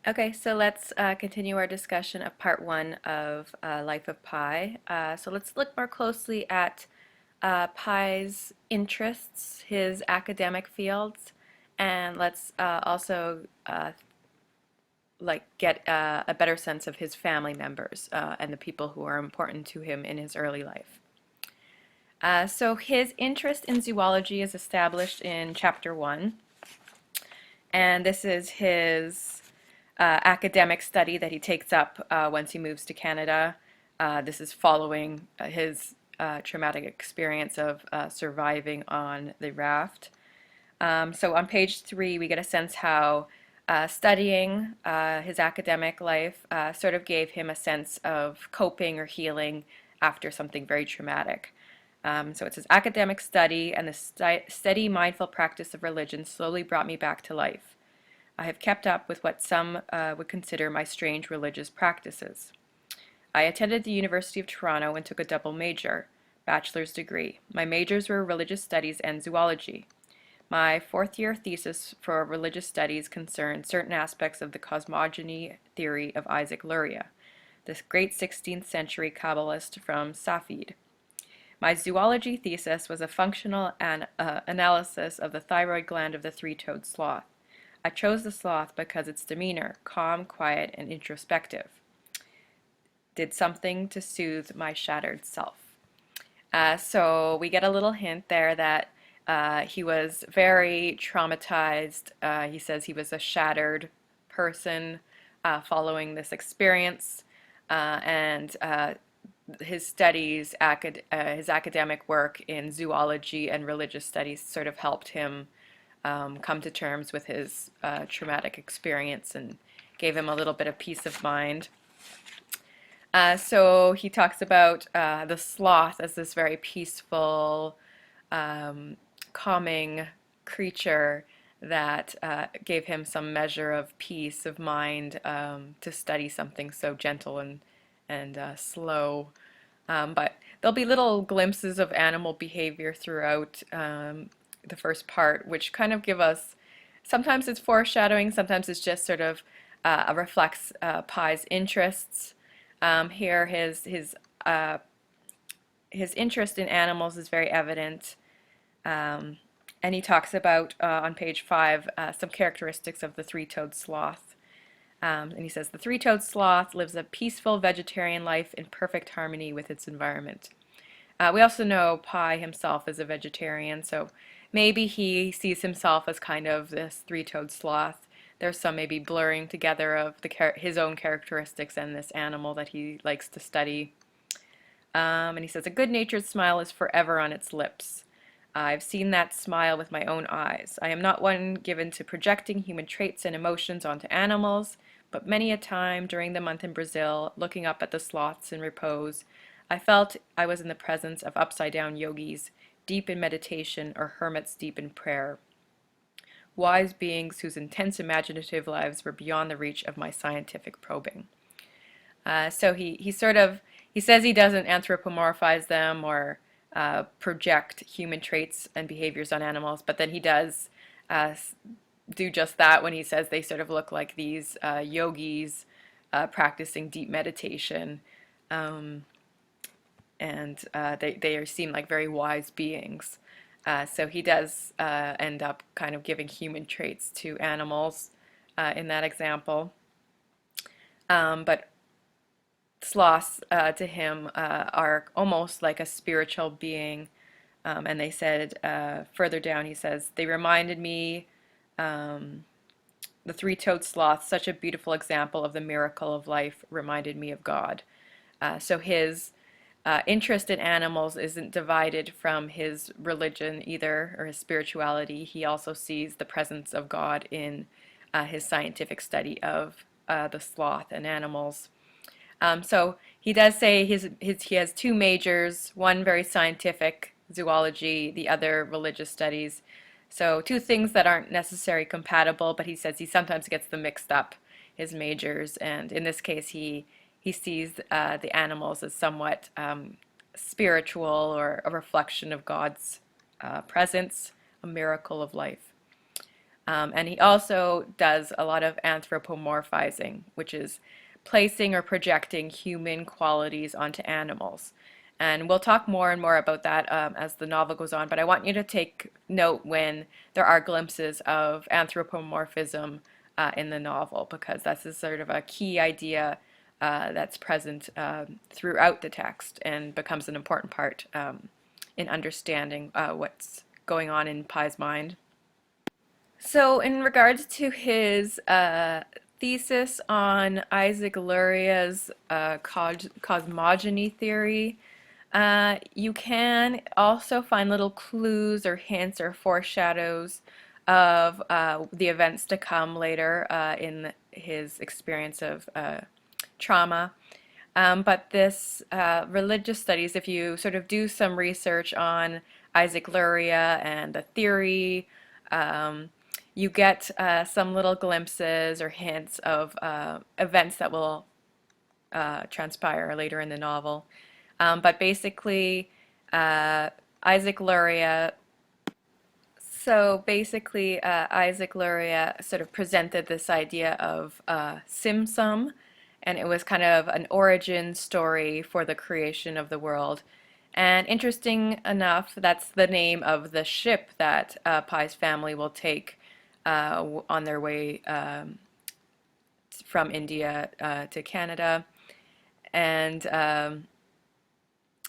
Okay, so let's continue our discussion of part one of Life of Pi. So let's look more closely at Pi's interests, his academic fields, and let's also get a better sense of his family members and the people who are important to him in his early life. So his interest in zoology is established in chapter one, and this is his academic study that he takes up once he moves to Canada. This is following his traumatic experience of surviving on the raft. So on page 3, we get a sense how studying his academic life sort of gave him a sense of coping or healing after something very traumatic. So it says, academic study and the steady mindful practice of religion slowly brought me back to life. I have kept up with what some would consider my strange religious practices. I attended the University of Toronto and took a double major, bachelor's degree. My majors were religious studies and zoology. My fourth-year thesis for religious studies concerned certain aspects of the cosmogony theory of Isaac Luria, the great 16th century Kabbalist from Safed. My zoology thesis was a functional analysis of the thyroid gland of the three-toed sloth. I chose the sloth because its demeanor, calm, quiet, and introspective, did something to soothe my shattered self. So we get a little hint there that he was very traumatized. He says he was a shattered person following this experience, and his studies, his academic work in zoology and religious studies sort of helped him come to terms with his traumatic experience and gave him a little bit of peace of mind. So he talks about the sloth as this very peaceful, calming creature that gave him some measure of peace of mind to study something so gentle and slow. But there'll be little glimpses of animal behavior throughout the first part, which kind of give us, sometimes it's foreshadowing, sometimes it's just sort of reflects Pi's interests. Here, his interest in animals is very evident, and he talks about on page 5 some characteristics of the three-toed sloth. And he says, the three-toed sloth lives a peaceful vegetarian life in perfect harmony with its environment. We also know Pi himself is a vegetarian, so maybe he sees himself as kind of this three-toed sloth. There's some maybe blurring together of his own characteristics and this animal that he likes to study. And he says, a good-natured smile is forever on its lips. I've seen that smile with my own eyes. I am not one given to projecting human traits and emotions onto animals, but many a time during the month in Brazil, looking up at the sloths in repose, I felt I was in the presence of upside-down yogis, deep in meditation, or hermits deep in prayer. Wise beings whose intense imaginative lives were beyond the reach of my scientific probing. So he says he doesn't anthropomorphize them or project human traits and behaviors on animals, but then he does do just that when he says they sort of look like these yogis practicing deep meditation. And they seem like very wise beings. So he does end up kind of giving human traits to animals in that example. But sloths to him are almost like a spiritual being. And they said further down, he says, they reminded me, the three-toed sloth, such a beautiful example of the miracle of life, reminded me of God. So his interest in animals isn't divided from his religion either, or his spirituality. He also sees the presence of God in his scientific study of the sloth and animals. So he does say he has two majors, one very scientific, zoology, the other religious studies. So two things that aren't necessarily compatible, but he says he sometimes gets them mixed up, his majors, and in this case he sees the animals as somewhat spiritual or a reflection of God's presence, a miracle of life. And he also does a lot of anthropomorphizing, which is placing or projecting human qualities onto animals. And we'll talk more and more about that as the novel goes on, but I want you to take note when there are glimpses of anthropomorphism in the novel, because that's a sort of a key idea that's present throughout the text and becomes an important part in understanding what's going on in Pye's mind. So, in regards to his thesis on Isaac Luria's cosmogony theory, you can also find little clues or hints or foreshadows of the events to come later in his experience of trauma. But this religious studies, if you sort of do some research on Isaac Luria and the theory, you get some little glimpses or hints of events that will transpire later in the novel. But basically, Isaac Luria Isaac Luria sort of presented this idea of Simsum, and it was kind of an origin story for the creation of the world. And interesting enough, that's the name of the ship that Pye's family will take on their way from India to Canada. And the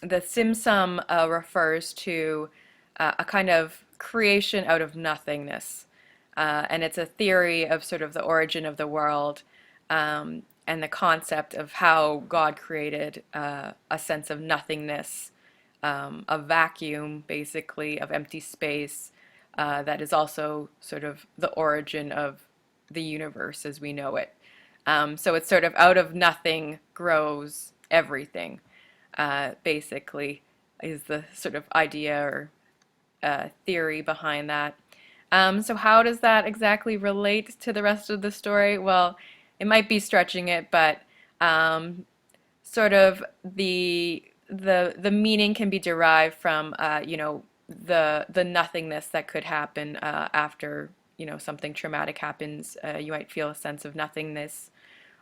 Simsum refers to a kind of creation out of nothingness. And it's a theory of sort of the origin of the world and the concept of how God created a sense of nothingness, a vacuum, basically, of empty space that is also sort of the origin of the universe as we know it. So it's sort of out of nothing grows everything, basically, is the sort of idea or theory behind that. So how does that exactly relate to the rest of the story? Well, it might be stretching it, but sort of the meaning can be derived from the nothingness that could happen after something traumatic happens. You might feel a sense of nothingness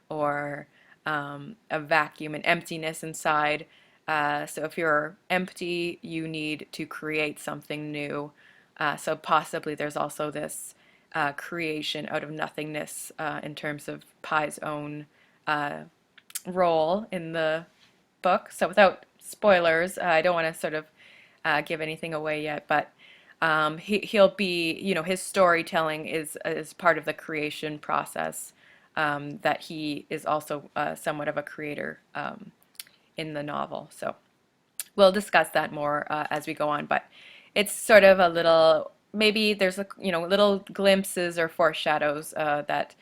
or a vacuum, an emptiness inside. So if you're empty, you need to create something new. So possibly there's also this creation out of nothingness in terms of Pye's own role in the book. So without spoilers, I don't want to sort of give anything away yet, but he'll be, his storytelling is part of the creation process, that he is also somewhat of a creator in the novel. So we'll discuss that more as we go on, but it's sort of a little, maybe there's little glimpses or foreshadows that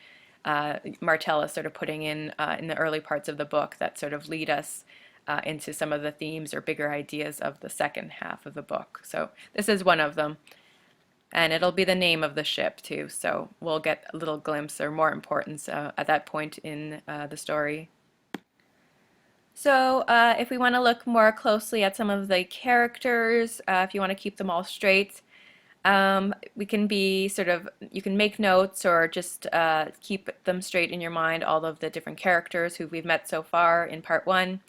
Martell is sort of putting in the early parts of the book that sort of lead us into some of the themes or bigger ideas of the second half of the book. So this is one of them. And it'll be the name of the ship too, so we'll get a little glimpse or more importance at that point in the story. So if we want to look more closely at some of the characters, if you want to keep them all straight, we can be you can make notes or just keep them straight in your mind, all of the different characters who we've met so far in part one.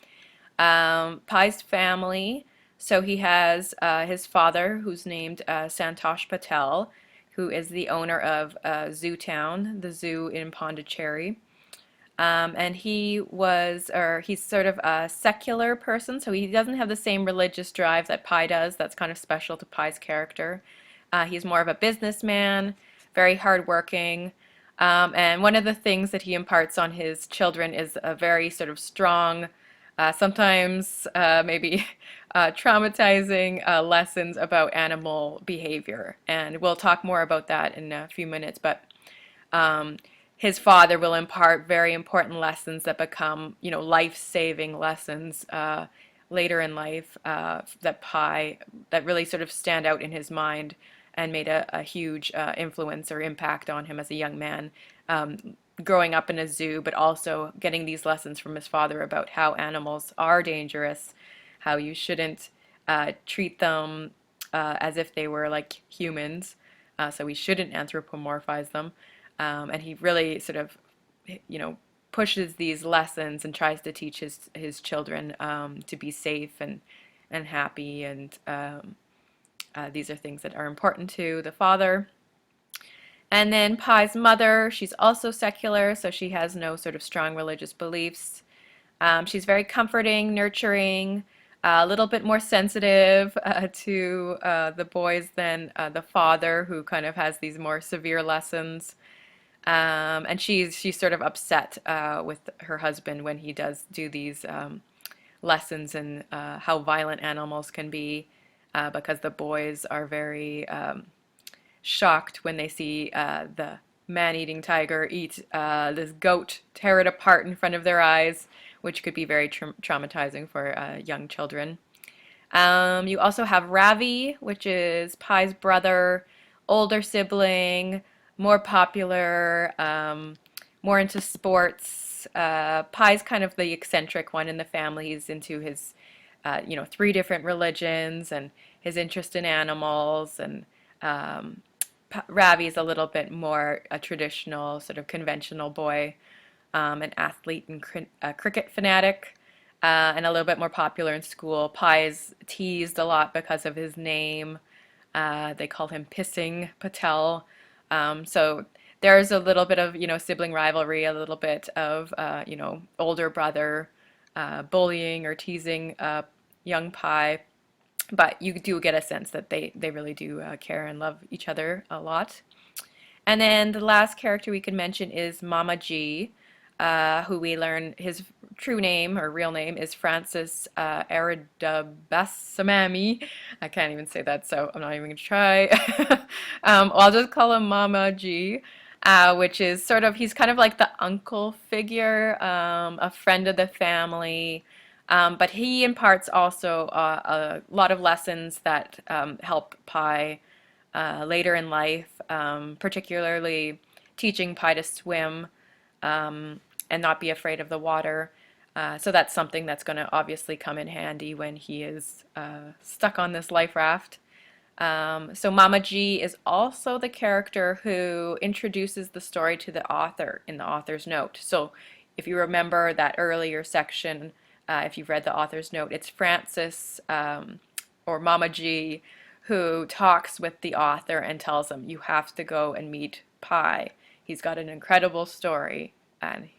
Pye's family. So he has his father, who's named Santosh Patel, who is the owner of Zootown, the zoo in Pondicherry. And he's sort of a secular person, so he doesn't have the same religious drive that Pye does. That's kind of special to Pye's character. He's more of a businessman, very hardworking. And one of the things that he imparts on his children is a very sort of strong, sometimes maybe traumatizing lessons about animal behavior. And we'll talk more about that in a few minutes, but his father will impart very important lessons that become, life-saving lessons later in life that really sort of stand out in his mind and made a huge influence or impact on him as a young man. Growing up in a zoo, but also getting these lessons from his father about how animals are dangerous, how you shouldn't treat them as if they were like humans, so we shouldn't anthropomorphize them. And he really sort of, pushes these lessons and tries to teach his children to be safe and happy, and these are things that are important to the father. And then Pai's mother, she's also secular, so she has no sort of strong religious beliefs. She's very comforting, nurturing, a little bit more sensitive to the boys than the father, who kind of has these more severe lessons. And she's sort of upset with her husband when he does do these lessons in how violent animals can be, because the boys are very shocked when they see the man-eating tiger eat this goat, tear it apart in front of their eyes, which could be very traumatizing for young children. You also have Ravi, which is Pai's brother, older sibling, more popular, more into sports. Pai's kind of the eccentric one in the family. He's into his, 3 different religions and his interest in animals. And Ravi is a little bit more a traditional, sort of conventional boy, an athlete and cricket fanatic, and a little bit more popular in school. Pai is teased a lot because of his name. They call him Pissing Patel. So there's a little bit of, sibling rivalry, a little bit of, older brother bullying or teasing young Pai. But you do get a sense that they really do care and love each other a lot. And then the last character we can mention is Mama G, who we learn his true name or real name is Francis Aridabassamami. I can't even say that, so I'm not even going to try. I'll just call him Mama G, which is sort of, he's kind of like the uncle figure, a friend of the family. But he imparts also a lot of lessons that help Pai later in life, particularly teaching Pai to swim and not be afraid of the water. So that's something that's going to obviously come in handy when he is stuck on this life raft. So Mama G is also the character who introduces the story to the author in the author's note. So if you remember that earlier section, if you've read the author's note, it's Francis or Mama G who talks with the author and tells him, you have to go and meet Pai. He's got an incredible story, and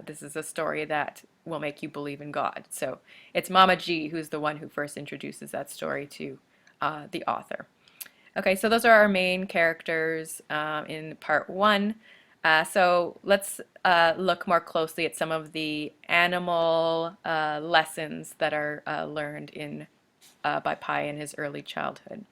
this is a story that will make you believe in God. So it's Mama G who's the one who first introduces that story to the author. Okay, so those are our main characters in part 1. So let's look more closely at some of the animal lessons that are learned by Pai in his early childhood.